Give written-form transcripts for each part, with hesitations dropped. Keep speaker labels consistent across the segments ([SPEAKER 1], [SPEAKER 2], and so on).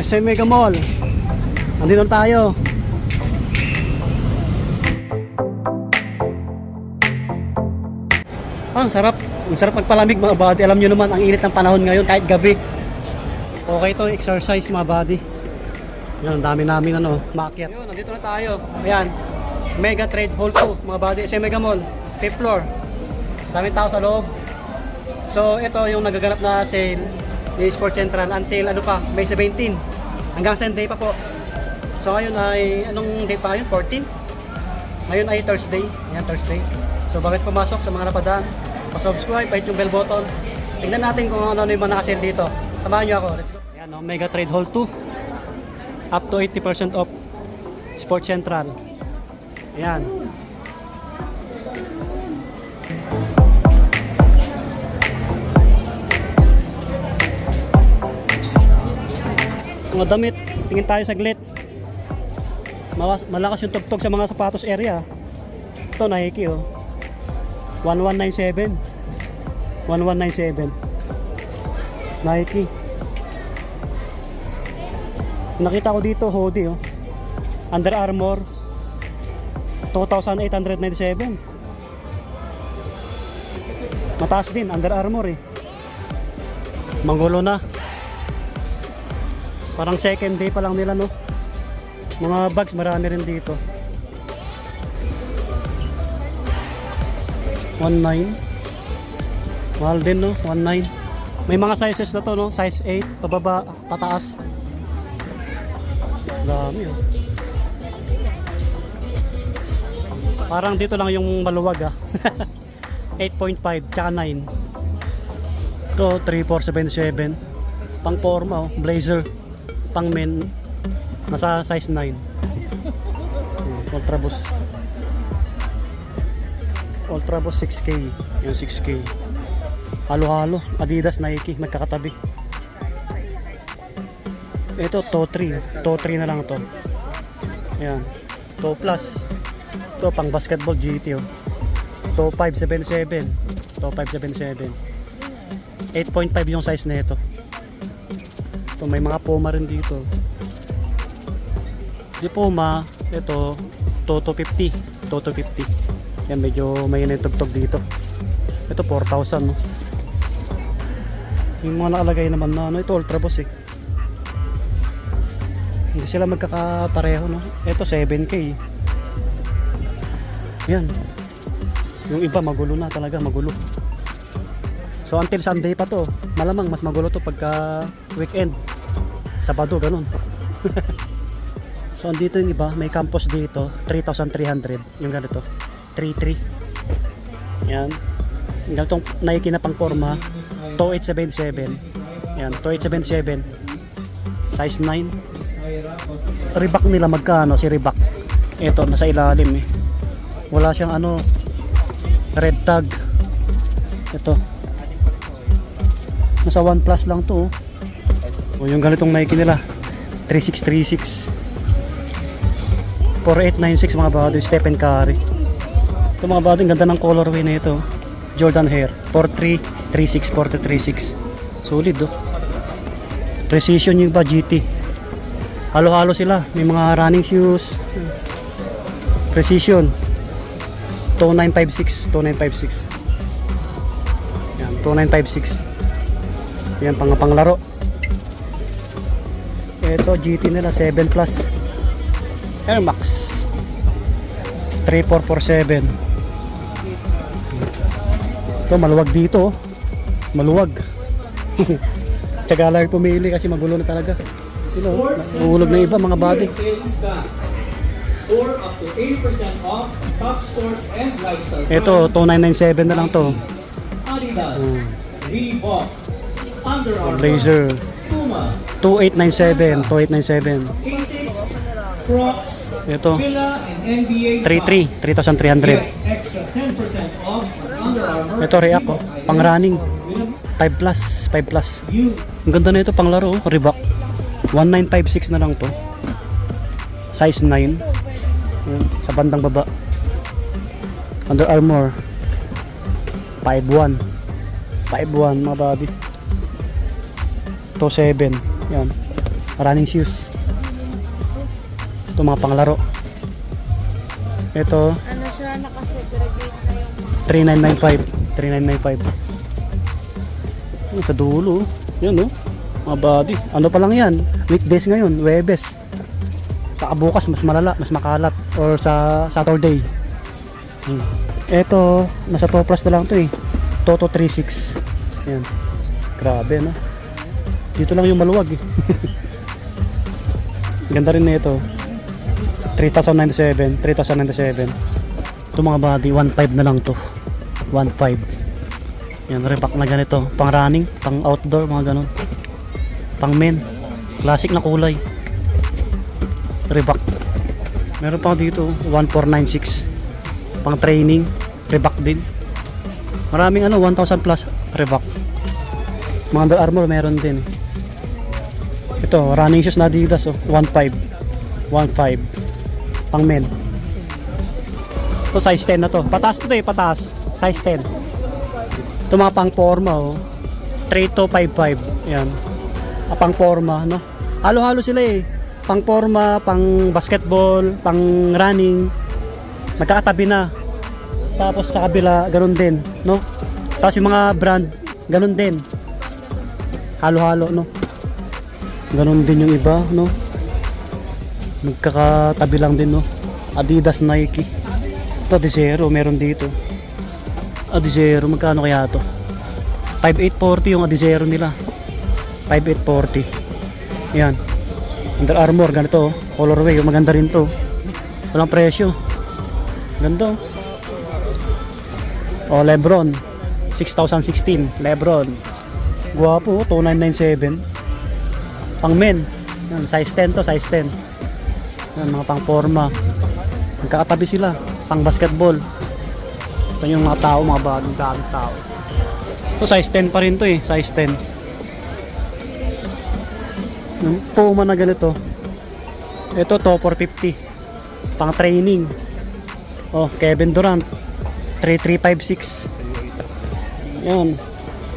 [SPEAKER 1] SM Mega Mall. Nandito tayo. Sarap. Ang sarap magpalamig mga buddy. Alam nyo naman, ang init ng panahon ngayon kahit gabi. Okay to, exercise mga buddy. Yan, ang dami namin maakyat. Yun, nandito na tayo. Ayan. Mega Trade Hall 2 mga buddy. SM Mega Mall. 5th floor. Daming tao sa loob. So, ito yung nagaganap na sale ni Sports Central until May 17 hanggang Sunday pa po. So ngayon ay anong day pa yun? 14? Ngayon ay Thursday. Yan, Thursday. So bakit pumasok sa mga napadaan? Pa-subscribe, hit yung bell button. Tingnan natin kung ano yung mga naka-sale dito. Samahan nyo ako. Let's go. Yan, Mega Trade Hall 2. Up to 80% off. Sports Central. Yan. Mga damit, tingin tayo saglit. Malakas yung tugtog sa mga sapatos area. Ito Nike 1197 Nike. Nakita ko dito hoodie Under Armour 2,897. Mataas din Under Armour Manggulo na. Parang second day pa lang nila Mga bags marami rin dito. 19. Mahal din 19. May mga sizes na to size 8 pababa, pataas. Dami Parang dito lang yung maluwag 8.5 tsaka 9. Ito 3477. Pang forma blazer. Pang men nasa size 9. Ultra Boost 6K. Yung 6K. Halo-halo. Adidas, Nike magkakatabi. Ito TO 3. TO 3 na lang to. Ayan. TO Plus. Ito pang basketball GT TO 577. TO 577. 8.5 yung size na ito. Ito may mga Puma rin dito. Di Puma, ito TO 250. TO 250. Yan medyo may tugtog dito. Ito 4,000 Yung mga nakalagay naman na ito Ultra Boost Hindi sila magkakapareho Ito 7K. Yan. Yung iba magulo na talaga, magulo. So until Sunday pa to. Malamang mas magulo to pagka weekend. Sabado ganun. So andito yung iba, may campus dito 3,300 yung ganito 3,300. Yan. Yung ganitong Nike na pang forma TO 877. Yan, TO 877 size 9. Reebok nila magkano si Reebok? Ito nasa ilalim wala siyang red tag. Ito nasa OnePlus lang to yung ganitong Nike nila 3636 4896 mga bado. Stephen Curry. Ito mga bado, ganda ng colorway na ito. Jordan Hair 4336 4336. Solid Precision yung iba GT. Halo-halo sila. May mga running shoes. Precision 2956 2956. Yan 2956. Yan panglaro. Ito GT nila 7 Plus Air Max 3447. Ito maluwag dito maluwag. Tsaga lang pumili kasi magulo na talaga. Uhulog na iba mga body.
[SPEAKER 2] Score up to 80% off top sports and lifestyle.
[SPEAKER 1] Ito 2997 na lang to.
[SPEAKER 2] Adidas, Reebok, Under Armour,
[SPEAKER 1] Blazer
[SPEAKER 2] Puma,
[SPEAKER 1] 2897 2897.
[SPEAKER 2] K6, Crocs,
[SPEAKER 1] Ito
[SPEAKER 2] Villa, and NBA
[SPEAKER 1] 33,300.
[SPEAKER 2] Get extra 10% off on Under Armour.
[SPEAKER 1] Ito React pang running. 5 plus, 5 plus.
[SPEAKER 2] You.
[SPEAKER 1] Ang ganda na ito, pang laro, oh. Reebok. 1956 na lang to. Size 9. Ayan, sa bandang baba. Under Armour. 5'1". 5'1", mga babi. 2'7". Yan. Running shoes. Ito mga panglaro. Ito,
[SPEAKER 3] Ano siya, naka-segregate na yung mga
[SPEAKER 1] 3995. 3995. Sa dulo. Yan, no? Mga body. Ano pa lang yan? Weekdays ngayon, Webes. Saka bukas, mas malala, mas makalat. Or sa Saturday. Ito, nasa Toplas na lang to eh. Toto 36. Yan. Grabe, no? Dito lang yung maluwag eh. Ganda rin na ito. 3,097. Ito mga body, 1.5 na lang to. 1.5. Yan, repack na ganito. Pang running, pang outdoor, mga ganun. Pang men. Classic na kulay. Reebok. Meron pa dito 1496. Pang training, Reebok din. Maraming 1,000 plus Reebok. Mga Under Armour meron din. Ito, running shoes na Adidas 1.5. 1.5. Pang men. Ito size 10 na to. Pataas to eh, pataas. Size 10. Ito mga pang forma 3255. Yan. Pang forma, no? Halo-halo sila eh. Pang forma, pang basketball, pang running. Magkakatabi na. Tapos sa kabila, ganun din, no? Tapos yung mga brand, ganun din. Halo-halo, no? Ganun din yung iba, no? Magkakatabi lang din, no? Adidas, Nike. Ito, Adizero, meron dito. Adizero, magkano kaya to? 5,840 yung Adizero nila. 5,840. Yan. Under Armour, ganito. Colorway, maganda rin to. Walang presyo. Ganda. Lebron. 6,016. Lebron. Guwapo, 2,997. Pang men. Yan, size 10 to, size 10. Yan, mga pang forma. Magkakatabi sila. Pang basketball. Ito yung mga tao, mga bagong tao. Ito, size 10 pa rin to eh. Size 10. Puma na ganito. Ito to 450. Pang training. Kevin Durant 3356. Yan.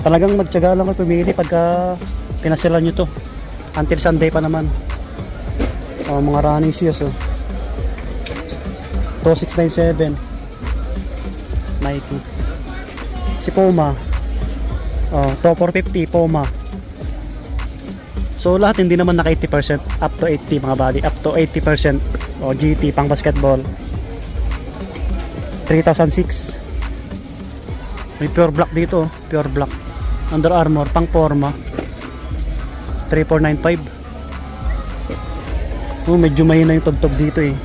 [SPEAKER 1] Talagang magtiyaga lang kayo pumili pagka pinasilan nyo to. Until Sunday pa naman. Mga running shoes 2697. Nike. Si Puma. To 450 Puma. So lahat hindi naman naka 80%, up to 80 mga body, up to 80%. GT pang basketball. 3,006. May pure black dito, pure black. Under Armour pang forma. 3,495. Medyo mahina yung tugtog dito eh.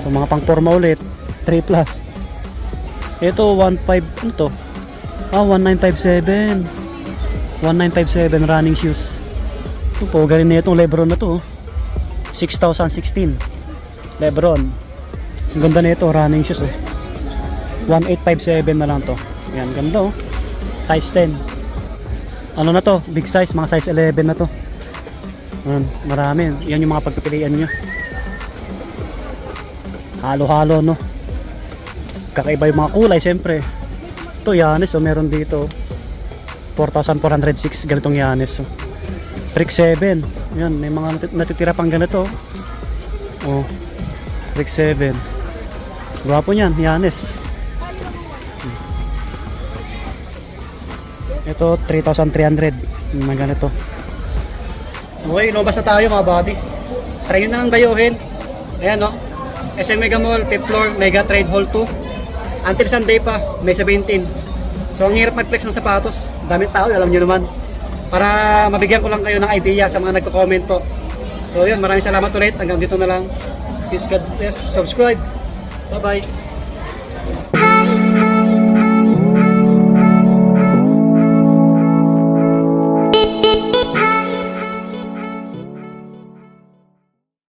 [SPEAKER 1] So mga pang forma ulit, 3 plus. Ito 1.5 ano to? 1957. 1957 running shoes. Ito po, galing na itong Lebron na to 6,016 Lebron. Ang ganda na ito, running shoes 1857 na lang to. Yan, ganda size 10. Ano na to, big size, mga size 11 na to. Marami, yan yung mga pagpipilian nyo. Halo-halo no. Kakaiba yung mga kulay syempre. Ito Yanis meron dito 4,406 ganitong Yanis Brick 7. Yan, may mga natitira pang ganito. Brick 7. Gwapo niyan, Yanis. Ito 3,300. Mga ganito. Okay, lumabas na tayo mga buddy. Try nyo na lang dayuhin. Ayan SM Mega Mall, 5th floor, Mega Trade Hall 2. Until Sunday pa, May 17. So ang hirap mag-flex ng sapatos. Daming tao, alam nyo naman. Para mabigyan ko lang kayo ng idea sa mga nagko-comment po. So yun, maraming salamat ulit. Hanggang dito na lang. Peace, God bless. Subscribe. Bye-bye.